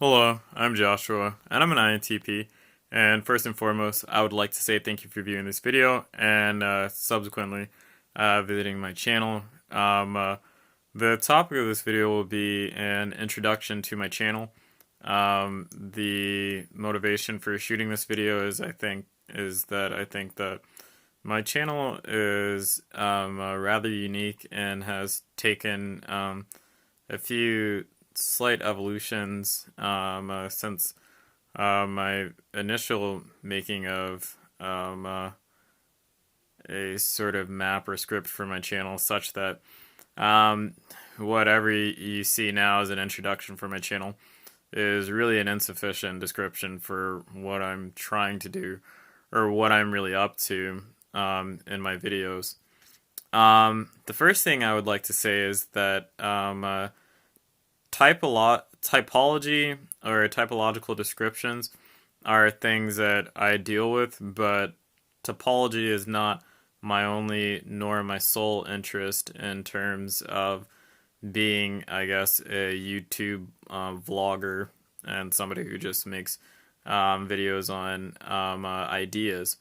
Hello, I'm Joshua, and I'm an INTP. And first and foremost, I would like to say thank you for viewing this video and subsequently visiting my channel. The topic of this video will be an introduction to my channel. The motivation for shooting this video is that I think that my channel is rather unique and has taken a few slight evolutions since my initial making of a sort of map or script for my channel, such that um, whatever you see now as an introduction for my channel is really an insufficient description for what I'm trying to do or what I'm really up to in my videos. The first thing I would like to say is that typology or typological descriptions are things that I deal with, but topology is not my only nor my sole interest in terms of being, I guess, a YouTube vlogger and somebody who just makes videos on ideas.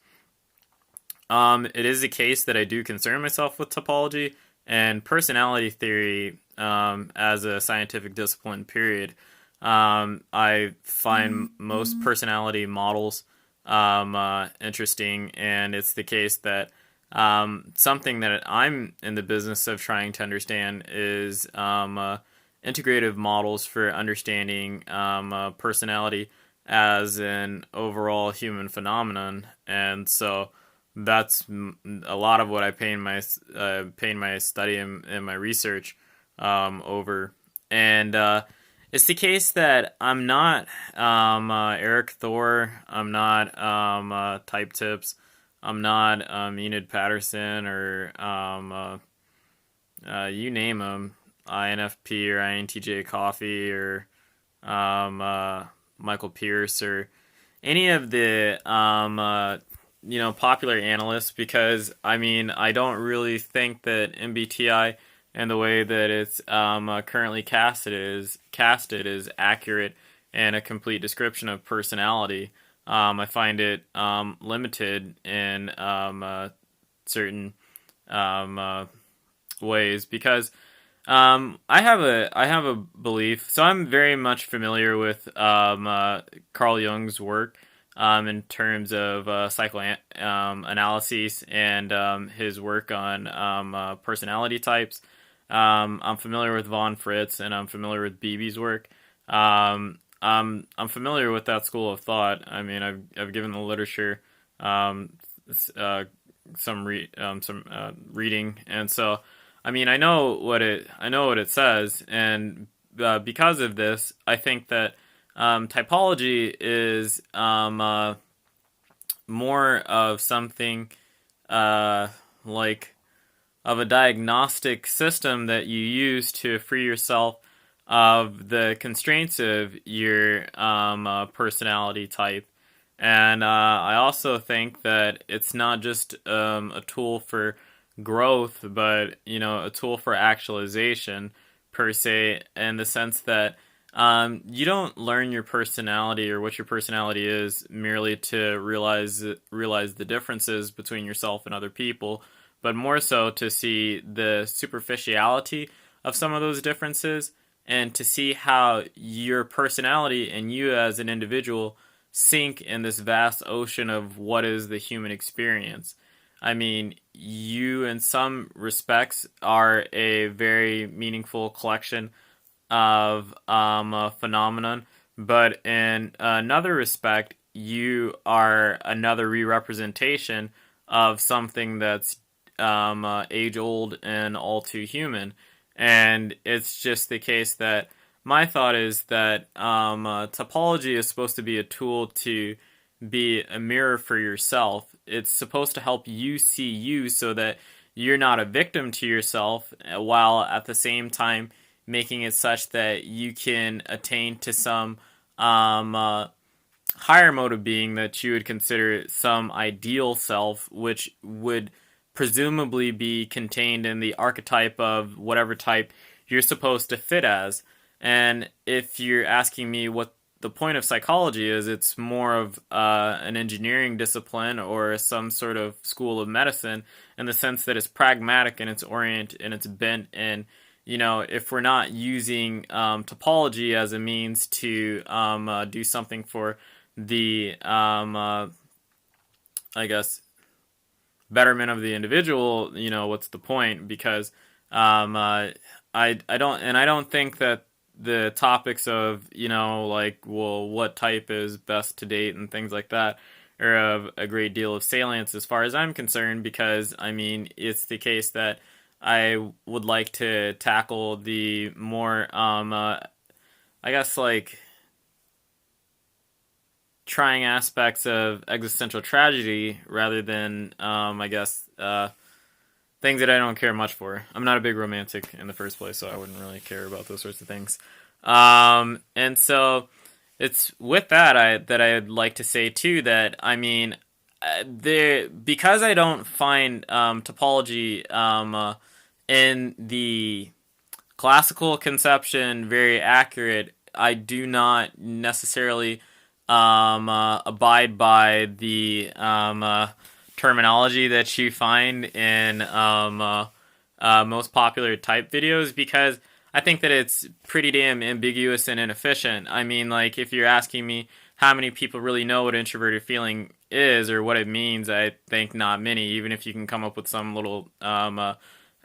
It is a case that I do concern myself with topology and personality theory as a scientific discipline, period. I find most personality models interesting, and it's the case that something that I'm in the business of trying to understand is integrative models for understanding personality as an overall human phenomenon, and so that's a lot of what I pain my study and my research over. And it's the case that I'm not Eric Thor. I'm not Type Tips. I'm not Enid Patterson or you name them, INFP or INTJ Coffee or Michael Pierce or any of the popular analysts, because I mean I don't really think that MBTI and the way that it's currently casted is accurate and a complete description of personality. I find it limited in certain um, uh, ways because I have a belief. So I'm very much familiar with Carl Jung's work in terms of psychoanalysis and his work on personality types. I'm familiar with von Fritz and I'm familiar with Beebe's work. I'm familiar with that school of thought. I mean, I've given the literature um, some reading, and so I mean, I know what it says, and because of this, I think that typology is more of something uh, like of a diagnostic system that you use to free yourself of the constraints of your personality type. And I also think that it's not just a tool for growth, but a tool for actualization per se, in the sense that you don't learn your personality or what your personality is merely to realize the differences between yourself and other people, but more so to see the superficiality of some of those differences and to see how your personality and you as an individual sink in this vast ocean of what is the human experience. I mean, you in some respects are a very meaningful collection of a phenomenon, but in another respect, you are another re-representation of something that's age old and all too human. And it's just the case that my thought is that topology is supposed to be a tool to be a mirror for yourself. It's supposed to help you see you so that you're not a victim to yourself, while at the same time making it such that you can attain to some higher mode of being that you would consider some ideal self, which would presumably be contained in the archetype of whatever type you're supposed to fit as. And if you're asking me what the point of psychology is it's more of an engineering discipline or some sort of school of medicine in the sense that it's pragmatic and it's orient and it's bent. And if we're not using topology as a means to do something for the I guess betterment of the individual, what's the point? Because I don't think that the topics of like, well, what type is best to date and things like that are of a great deal of salience as far as I'm concerned, because I mean it's the case that I would like to tackle the more I guess like trying aspects of existential tragedy rather than I guess things that I don't care much for. I'm not a big romantic in the first place, so I wouldn't really care about those sorts of things. And so it's with that I'd like to say too that I mean because I don't find topology in the classical conception very accurate. I do not necessarily abide by the terminology that you find in most popular type videos, because I think that it's pretty damn ambiguous and inefficient. I mean, like, if you're asking me how many people really know what introverted feeling is or what it means, I think not many, even if you can come up with some little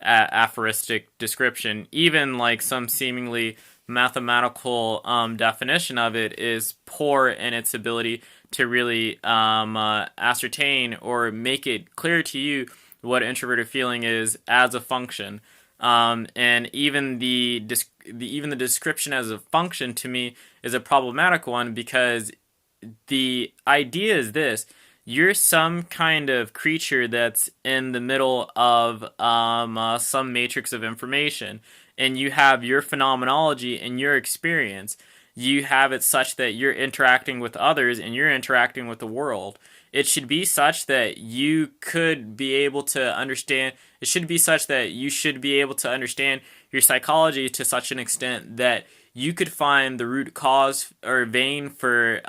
aphoristic description. Even like some seemingly mathematical definition of it is poor in its ability to really ascertain or make it clear to you what introverted feeling is as a function. And even the description as a function to me is a problematic one, because the idea is this: you're some kind of creature that's in the middle of some matrix of information, and you have your phenomenology and your experience. You have it such that you're interacting with others and you're interacting with the world. It should be such that you could be able to understand. It should be such that you should be able to understand your psychology to such an extent that you could find the root cause or vein for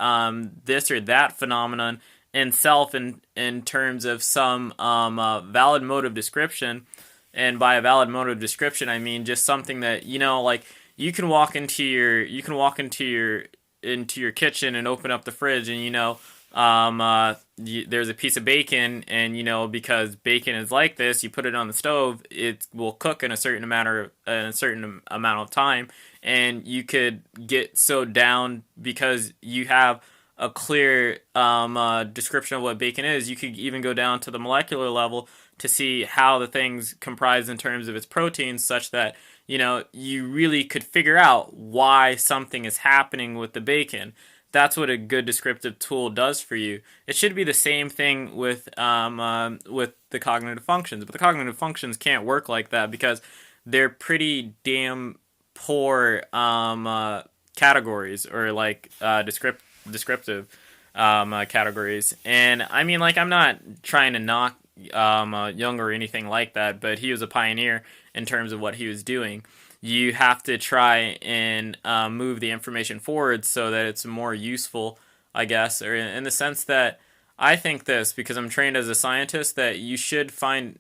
this or that phenomenon in self in terms of some valid mode of description. And by a valid mode of description, I mean just something that like you can walk into your kitchen and open up the fridge, and there's a piece of bacon, and because bacon is like this, you put it on the stove, it will cook in a certain amount of time, and you could get so down because you have a clear description of what bacon is. You could even go down to the molecular level to see how the thing's comprised in terms of its proteins, such that you really could figure out why something is happening with the bacon. That's what a good descriptive tool does for you. It should be the same thing with the cognitive functions, but the cognitive functions can't work like that because they're pretty damn poor categories, or like descriptive categories. And I mean, like, I'm not trying to knock Jung or anything like that, but he was a pioneer in terms of what he was doing. You have to try and move the information forward so that it's more useful, I guess, or in the sense that I think this, because I'm trained as a scientist, that you should find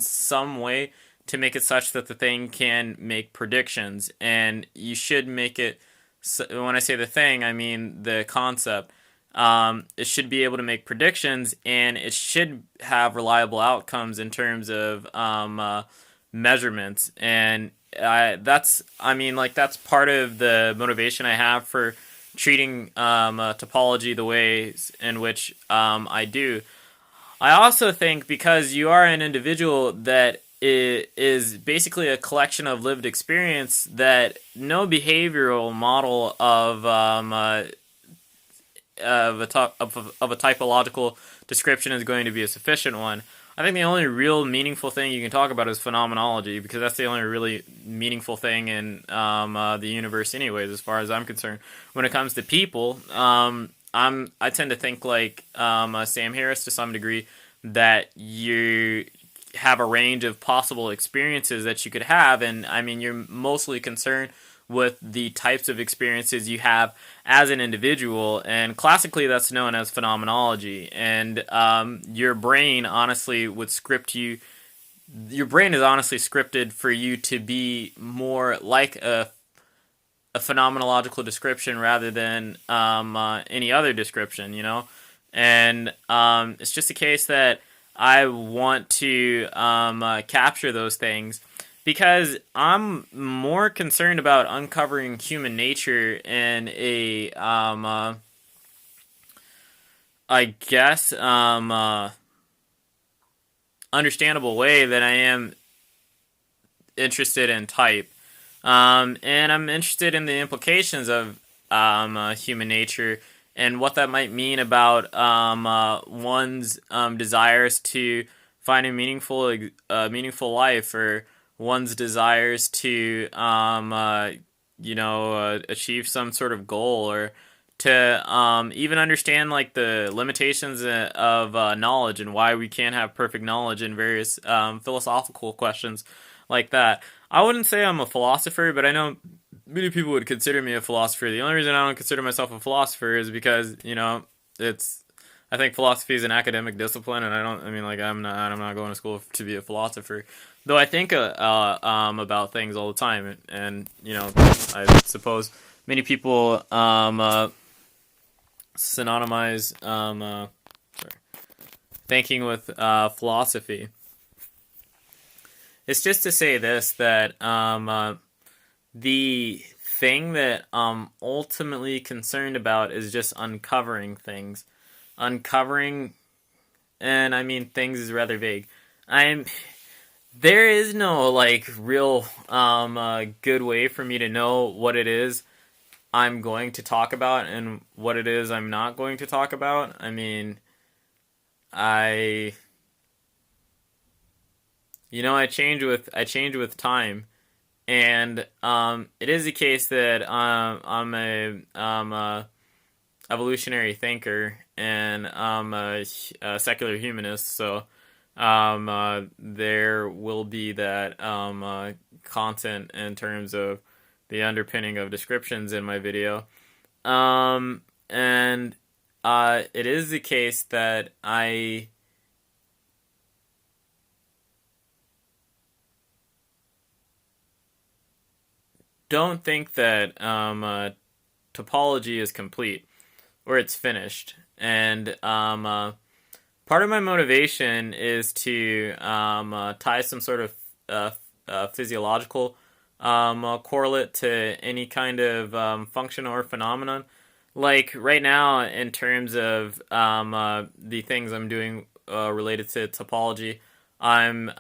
some way to make it such that the thing can make predictions, and you should make it. When I say the thing, I mean the concept. It should be able to make predictions, and it should have reliable outcomes in terms of measurements. And that's part of the motivation I have for treating topology the ways in which I do. I also think because you are an individual that is basically a collection of lived experience, that no behavioral model of a typological description is going to be a sufficient one. I think the only real meaningful thing you can talk about is phenomenology, because that's the only really meaningful thing in the universe anyways, as far as I'm concerned. When it comes to people, I tend to think like Sam Harris to some degree, that you have a range of possible experiences that you could have, and I mean, you're mostly concerned with the types of experiences you have as an individual, and classically that's known as phenomenology. And your brain honestly would script you. Your brain is honestly scripted for you to be more like a phenomenological description rather than any other description, you know? And it's just a case that I want to capture those things because I'm more concerned about uncovering human nature in a, I guess, understandable way than I am interested in type. And I'm interested in the implications of human nature and what that might mean about one's desires to find a meaningful life, or one's desires to achieve some sort of goal, or to even understand like the limitations of knowledge and why we can't have perfect knowledge in various philosophical questions like that. I wouldn't say I'm a philosopher, but I know many people would consider me a philosopher. The only reason I don't consider myself a philosopher is because, it's I think philosophy is an academic discipline, and I'm not going to school to be a philosopher. Though I think about things all the time, and I suppose many people synonymize thinking with philosophy. It's just to say this, that the thing that I'm ultimately concerned about is just uncovering things. Uncovering, and I mean things is rather vague. There is no like real good way for me to know what it is I'm going to talk about and what it is I'm not going to talk about. I mean, I change with time, and it is the case that I'm a evolutionary thinker, and I'm a secular humanist. So there will be that content in terms of the underpinning of descriptions in my video, and it is the case that I don't think that topology is complete or it's finished. And part of my motivation is to tie some sort of physiological correlate to any kind of function or phenomenon. Like right now, in terms of the things I'm doing related to topology, I'm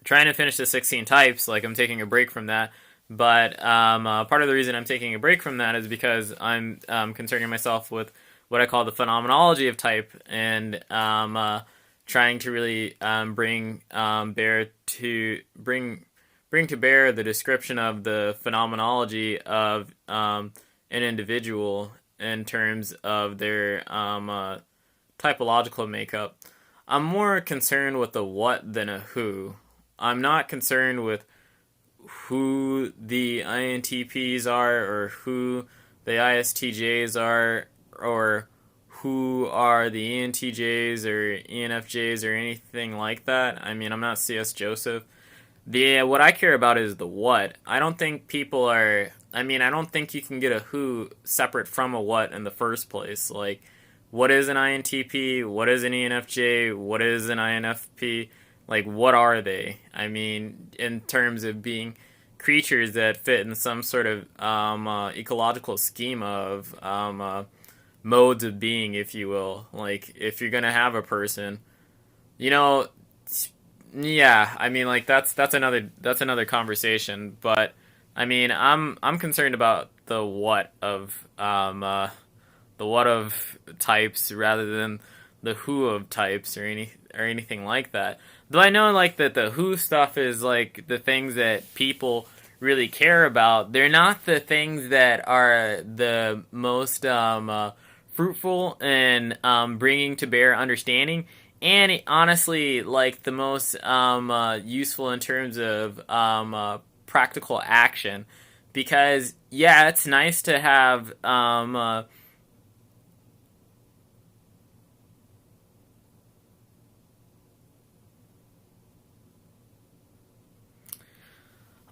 trying to finish the 16 types. Like, I'm taking a break from that. But part of the reason I'm taking a break from that is because I'm concerning myself with what I call the phenomenology of type, and trying to really bring to bear the description of the phenomenology of an individual in terms of their typological makeup. I'm more concerned with the what than a who. I'm not concerned with who the INTPs are, or who the ISTJs are, or who are the ENTJs or ENFJs or anything like that. I mean, I'm not C.S. Joseph. What I care about is the what. I don't think I don't think you can get a who separate from a what in the first place. Like, what is an INTP? What is an ENFJ? What is an INFP? Like, what are they? I mean, in terms of being creatures that fit in some sort of ecological schema of modes of being, if you will. Like, if you're gonna have a person, you know, yeah. I mean, like that's another conversation. But I mean, I'm concerned about the what of types rather than the who of types, or anything like that. Though I know like that the who stuff is like the things that people really care about. They're not the things that are the most fruitful in bringing to bear understanding, and honestly like the most useful in terms of practical action. Because, yeah, it's nice to have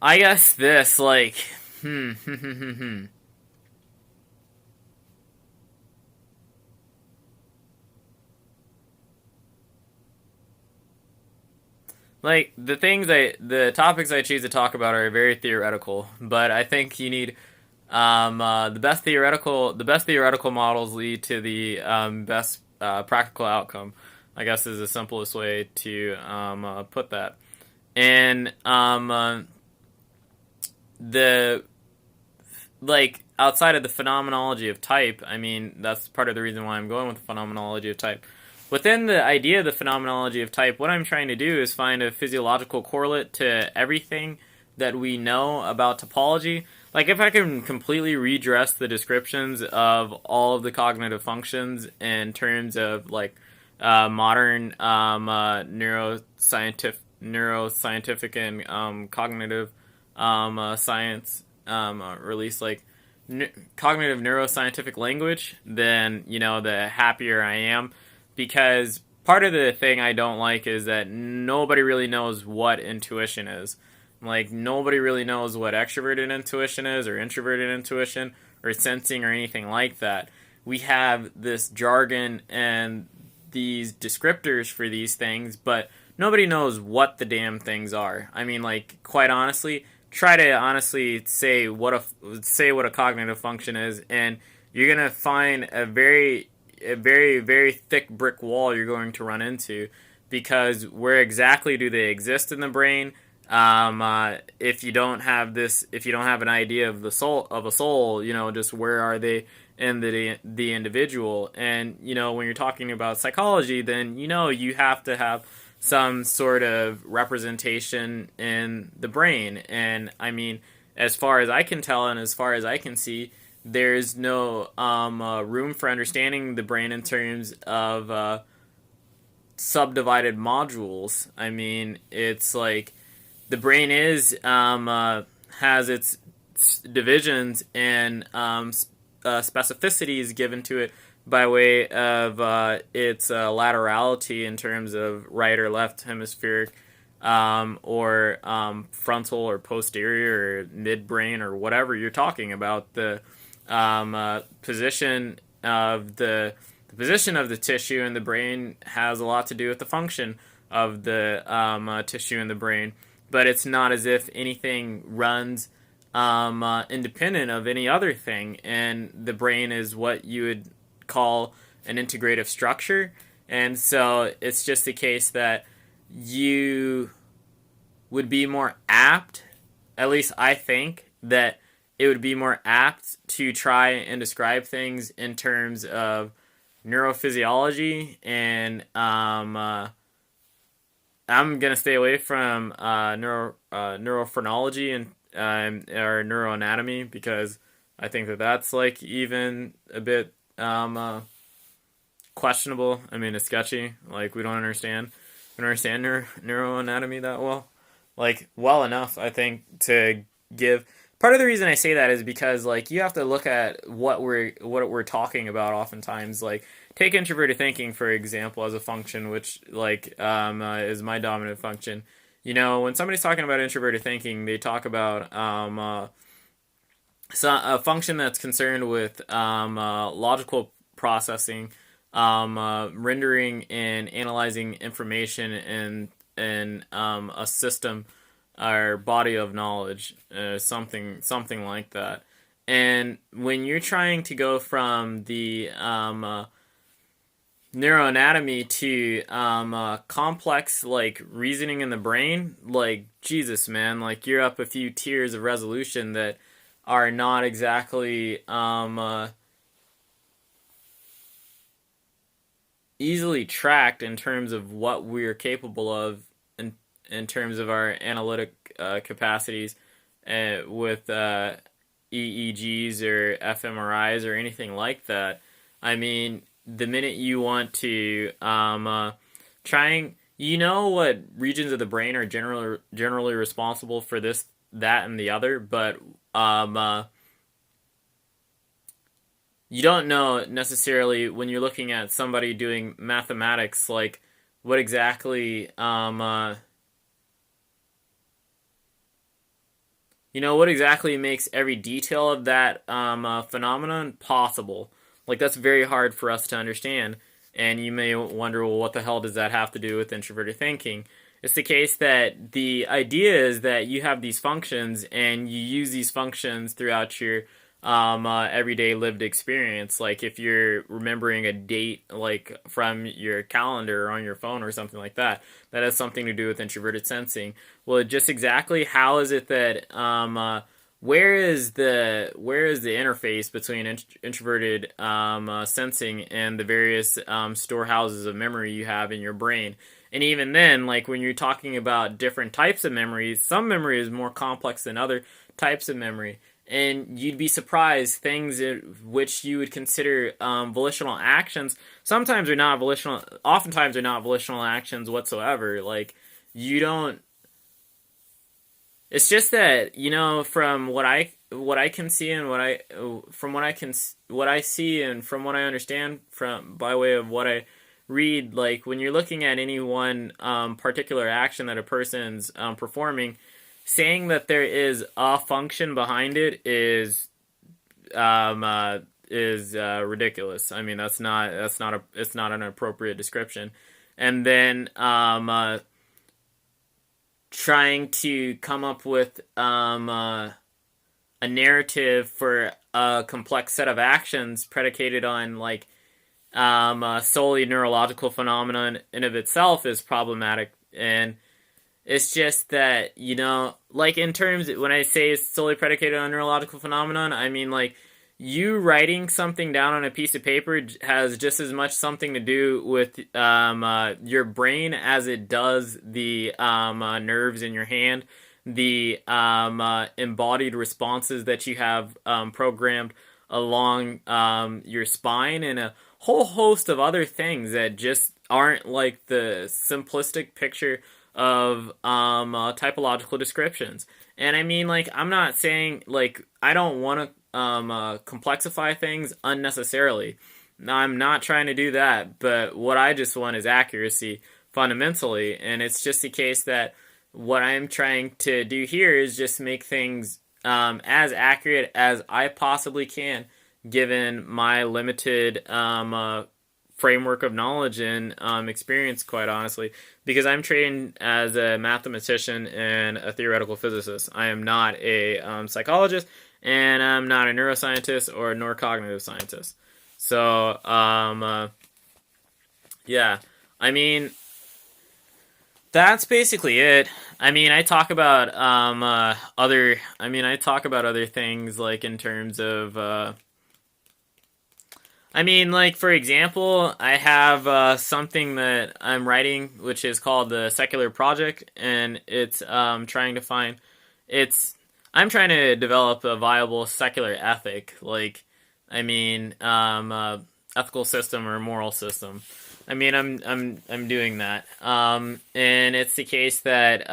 I guess this, like, like the topics I choose to talk about are very theoretical, but I think you need the best theoretical models lead to the best practical outcome. I guess is the simplest way to put that. And the like outside of the phenomenology of type, I mean that's part of the reason why I'm going with the phenomenology of type. Within the idea of the phenomenology of type, what I'm trying to do is find a physiological correlate to everything that we know about topology. Like if I can completely redress the descriptions of all of the cognitive functions in terms of like modern neuroscientific and cognitive science, or at least like cognitive neuroscientific language, then the happier I am. Because part of the thing I don't like is that nobody really knows what intuition is. Like nobody really knows what extroverted intuition is, or introverted intuition, or sensing, or anything like that. We have this jargon and these descriptors for these things, but nobody knows what the damn things are. I mean, like, quite honestly, try to honestly say what a cognitive function is, and you're gonna find a very, very thick brick wall you're going to run into, because where exactly do they exist in the brain? If you don't have an idea of a soul, just where are they in the individual? And when you're talking about psychology, then you have to have some sort of representation in the brain. And I mean, as far as I can tell, and as far as I can see, there's no room for understanding the brain in terms of subdivided modules. I mean, it's like the brain has its divisions and specificities given to it by way of its laterality in terms of right or left hemispheric, or frontal or posterior or midbrain, or whatever you're talking about. The position of the position of the tissue in the brain has a lot to do with the function of the tissue in the brain, but it's not as if anything runs independent of any other thing, and the brain is what you would call an integrative structure. And so it's just the case that you would be more apt, at least I think, that it would be more apt to try and describe things in terms of neurophysiology, and I'm gonna stay away from neurophrenology and or neuroanatomy, because I think that that's like even a bit questionable. I mean, it's sketchy. Like we don't understand neuroanatomy that well, like well enough, I think, to give. Part of the reason I say that is because like you have to look at what we're talking about. Oftentimes, like take introverted thinking for example as a function, which like is my dominant function. When somebody's talking about introverted thinking, they talk about a function that's concerned with logical processing, rendering and analyzing information in a system or body of knowledge, something like that. And when you're trying to go from the neuroanatomy to complex like reasoning in the brain, like Jesus, man, like you're up a few tiers of resolution that are not exactly easily tracked in terms of what we're capable of in terms of our analytic capacities, with EEGs or fMRIs or anything like that. I mean, the minute you want to trying, what regions of the brain are generally responsible for that and the other, but you don't know necessarily when you're looking at somebody doing mathematics, like what exactly what exactly makes every detail of that phenomenon possible. Like that's very hard for us to understand, and you may wonder, well, what the hell does that have to do with introverted thinking? It's the case that the idea is that you have these functions and you use these functions throughout your everyday lived experience. Like if you're remembering a date, like from your calendar or on your phone or something like that, that has something to do with introverted sensing. Well, just exactly how is it that where is the interface between introverted sensing and the various storehouses of memory you have in your brain? And even then, like when you're talking about different types of memories, some memory is more complex than other types of memory. And you'd be surprised things which you would consider volitional actions sometimes are not volitional. Oftentimes, are not volitional actions whatsoever. Like you don't. It's just that from what I can see and what I see and from what I understand from by way of what I read, like when you're looking at any one particular action that a person's performing, saying that there is a function behind it is ridiculous. I mean, it's not an appropriate description. And then trying to come up with a narrative for a complex set of actions predicated on like solely neurological phenomenon in of itself is problematic. And it's just that, like in terms, when I say it's solely predicated on neurological phenomenon, I mean like you writing something down on a piece of paper has just as much something to do with your brain as it does the nerves in your hand, the embodied responses that you have programmed along your spine, and a whole host of other things that just aren't like the simplistic picture of typological descriptions. And I mean, like, I'm not saying, like, I don't want to complexify things unnecessarily. Now, I'm not trying to do that, but what I just want is accuracy fundamentally. And it's just the case that what I'm trying to do here is just make things as accurate as I possibly can, given my limited framework of knowledge and experience, quite honestly, because I'm trained as a mathematician and a theoretical physicist. I am not a psychologist, and I'm not a neuroscientist or a neurocognitive scientist. So, yeah, I mean, that's basically it. I mean, I talk about I talk about other things like in terms of I mean, like, for example, I have something that I'm writing, which is called the Secular Project, and it's trying to find, it's, I'm trying to develop a viable secular ethic, like, I mean, ethical system or moral system. I mean, I'm doing that, and it's the case that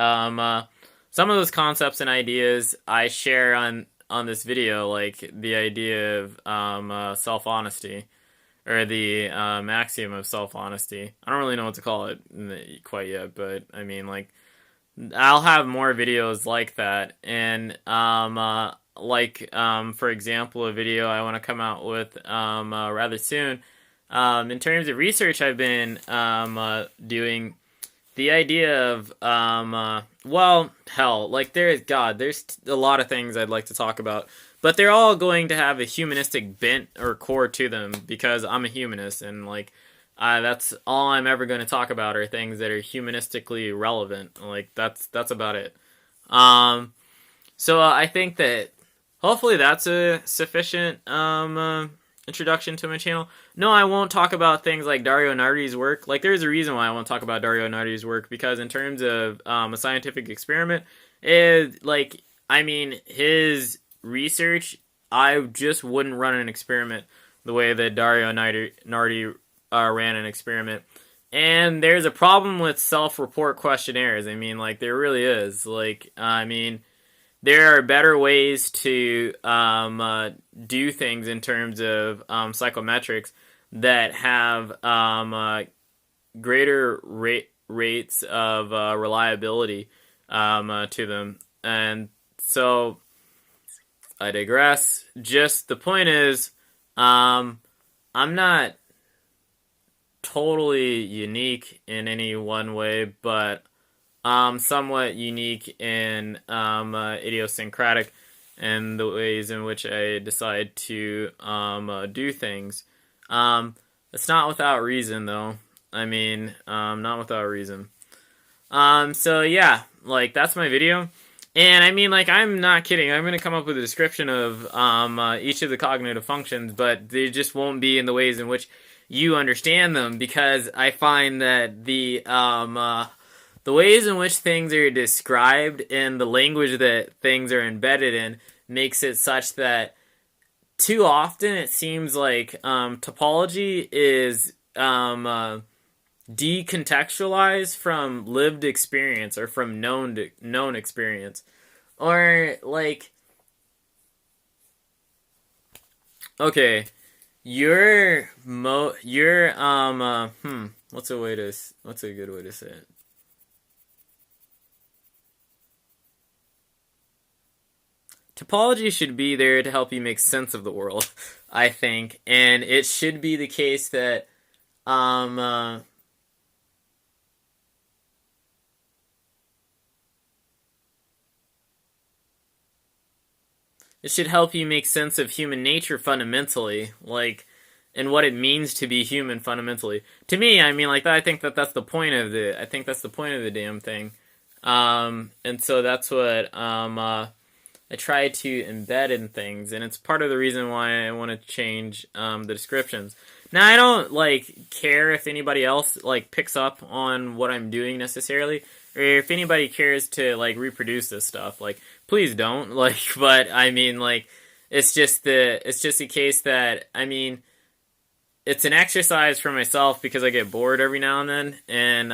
some of those concepts and ideas I share on this video, like the idea of self honesty or the axiom of self honesty. I don't really know what to call it quite yet, but I mean, like, I'll have more videos like that, and for example, a video I want to come out with rather soon. In terms of research, I've been doing the idea of well, hell, like there's a lot of things I'd like to talk about, but they're all going to have a humanistic bent or core to them because I'm a humanist, and like that's all I'm ever going to talk about are things that are humanistically relevant. Like that's about it. So I think that hopefully that's a sufficient introduction to my channel. No, I won't talk about things like Dario Nardi's work. Like, there's a reason why I won't talk about Dario Nardi's work, because in terms of a scientific experiment, I mean, his research, I just wouldn't run an experiment the way that Dario Nardi ran an experiment. And there's a problem with self-report questionnaires. I mean, like, there really is. Like, I mean, there are better ways to do things in terms of psychometrics that have greater rates of reliability to them. And so I digress. Just the point is, I'm not totally unique in any one way, but somewhat unique in idiosyncratic in the ways in which I decide to do things. It's not without reason, though. I mean, not without reason. So yeah, like that's my video. And I mean, like, I'm not kidding. I'm going to come up with a description of each of the cognitive functions, but they just won't be in the ways in which you understand them, because I find that the ways in which things are described and the language that things are embedded in makes it such that too often it seems like topology is decontextualized from lived experience or from known experience, or like, okay, what's a good way to say it? Topology should be there to help you make sense of the world, I think, and it should be the case that um uh, it should help you make sense of human nature fundamentally, like, and what it means to be human fundamentally. To me, I mean, like, I think that that's the point of the damn thing. And so that's what I try to embed in things, and it's part of the reason why I want to change the descriptions. Now, I don't like care if anybody else like picks up on what I'm doing necessarily, or if anybody cares to like reproduce this stuff. Like, please don't. Like, but I mean, like, it's just a case that, I mean, it's an exercise for myself because I get bored every now and then, and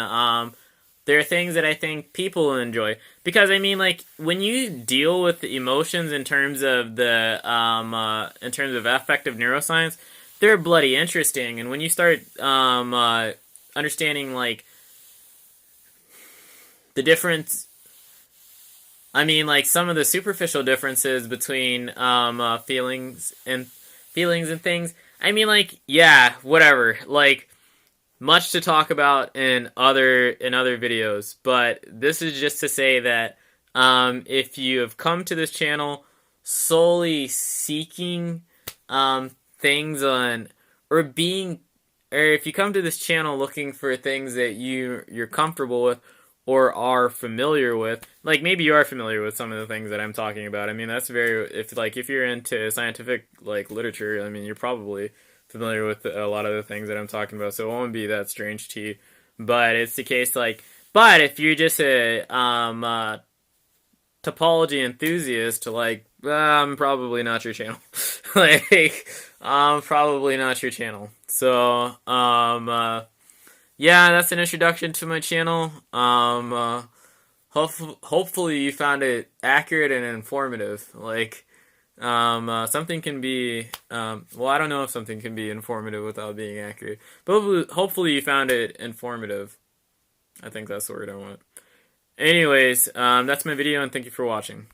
there are things that I think people will enjoy, because I mean, like, when you deal with the emotions in terms of in terms of affective neuroscience, they're bloody interesting, and when you start understanding like the difference, I mean, like, some of the superficial differences between feelings and things. I mean, like, yeah, whatever, like, much to talk about in other videos, but this is just to say that if you have come to this channel solely seeking things on, or being, or if you come to this channel looking for things that you're comfortable with or are familiar with, like, maybe you are familiar with some of the things that I'm talking about. I mean, that's very, if you're into scientific like literature, I mean, you're probably familiar with a lot of the things that I'm talking about, so it won't be that strange to you. But it's the case, like, but if you're just a topology enthusiast, like, I'm probably not your channel. Like, I'm probably not your channel. So, yeah, that's an introduction to my channel. Hopefully you found it accurate and informative. Like, something can be, well, I don't know if something can be informative without being accurate, but hopefully you found it informative. I think that's the word I want. Anyways, that's my video, and thank you for watching.